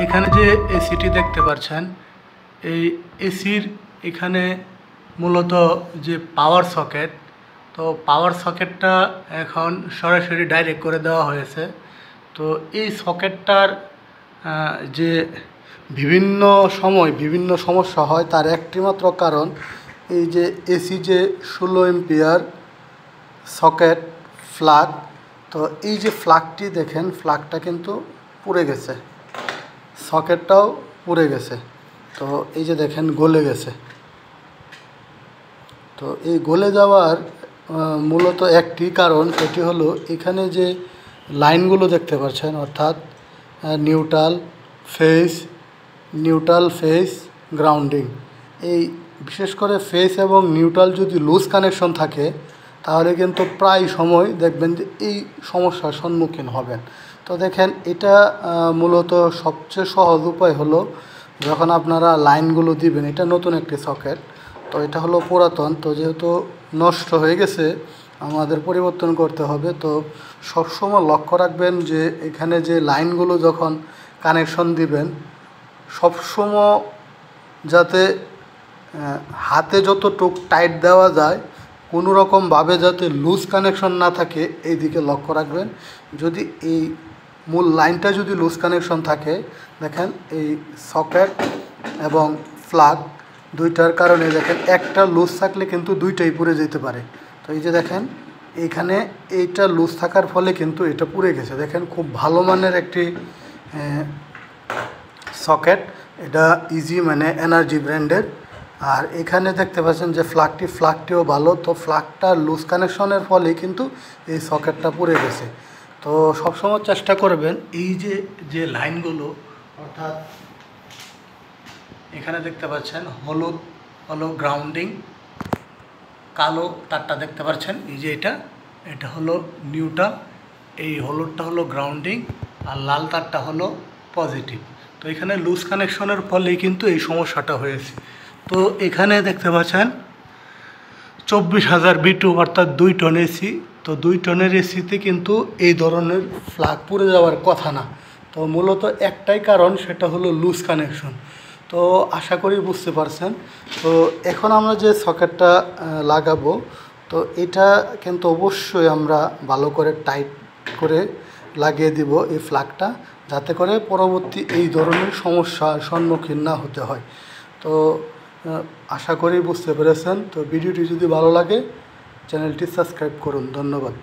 এখানে যে এসিটি দেখতে পাচ্ছেন, এই এসির এখানে মূলত যে পাওয়ার সকেট, তো পাওয়ার সকেটটা এখন সরাসরি ডাইরেক্ট করে দেওয়া হয়েছে। তো এই সকেটটার যে বিভিন্ন সময় বিভিন্ন সমস্যা হয় তার একটিমাত্র কারণ এই যে এসি যে 16 এম্পিয়ার সকেট ফ্লাগ, তো এই যে ফ্লাগটি দেখেন, ফ্লাগটা কিন্তু পুড়ে গেছে, সকেটটাও পুড়ে গেছে। তো এই যে দেখেন গলে গেছে। তো এই গলে যাওয়ার মূলত একটি কারণ, সেটি হলো এখানে যে লাইনগুলো দেখতে পাচ্ছেন, অর্থাৎ নিউট্রাল ফেজ গ্রাউন্ডিং, এই বিশেষ করে ফেজ এবং নিউট্রাল যদি লুজ কানেকশন থাকে তাহলে কিন্তু প্রায় সময় দেখবেন যে এই সমস্যার সম্মুখীন হবেন। তো দেখেন এটা মূলত সবচেয়ে সহজ উপায় হলো, যখন আপনারা লাইনগুলো দিবেন, এটা নতুন একটি সকেট, তো এটা হলো পুরাতন, তো যেহেতু নষ্ট হয়ে গেছে আমাদের পরিবর্তন করতে হবে। তো সবসময় লক্ষ্য রাখবেন যে এখানে যে লাইনগুলো যখন কানেকশন দিবেন, সবসময় যাতে হাতে যতটুক টাইট দেওয়া যায় কোনো রকমভাবে যাতে লুজ কানেকশন না থাকে এই দিকে লক্ষ্য রাখবেন। যদি এই মূল লাইনটা যদি লুজ কানেকশন থাকে, দেখেন এই সকেট এবং ফ্লাগ দুইটার কারণে দেখেন একটা লুজ থাকলে কিন্তু দুইটাই পুড়ে যেতে পারে। তো এই যে দেখেন এইখানে এইটা লুজ থাকার ফলে কিন্তু এটা পুড়ে গেছে। দেখেন খুব ভালো মানের একটি সকেট, এটা ইজি মানে এনার্জি ব্র্যান্ডের। আর এখানে দেখতে পাচ্ছেন যে ফ্লাগটিও ভালো, তো ফ্লাগটা লুজ কানেকশনের ফলে কিন্তু এই সকেটটা পুড়ে গেছে। তো সবসময় চেষ্টা করবেন এই যে লাইনগুলো, অর্থাৎ এখানে দেখতে পাচ্ছেন হলুদ হলো গ্রাউন্ডিং, কালো তারটা দেখতে পাচ্ছেন, এই যে এটা হলো নিউট্রাল, এই হলুদটা হলো গ্রাউন্ডিং আর লাল তারটা হলো পজিটিভ। তো এখানে লুজ কানেকশনের ফলেই কিন্তু এই সমস্যাটা হয়েছে। তো এখানে দেখতে পাচ্ছেন 24,000 বিটু অর্থাৎ 2 টন এসি। তো 2 টনের এসিতে কিন্তু এই ধরনের ফ্লাগ পুড়ে যাওয়ার কথা না। তো মূলত একটাই কারণ, সেটা হলো লুজ কানেকশন। তো আশা করি বুঝতে পারছেন। তো এখন আমরা যে সকেটটা লাগাবো, তো এটা কিন্তু অবশ্যই আমরা ভালো করে টাইট করে লাগিয়ে দিব এই ফ্লাগটা, যাতে করে পরবর্তী এই ধরনের সমস্যার সম্মুখীন না হতে হয়। তো আশা করি বুঝতে পেরেছেন। তো ভিডিওটি যদি ভালো লাগে চ্যানেলটি সাবস্ক্রাইব করুন। ধন্যবাদ।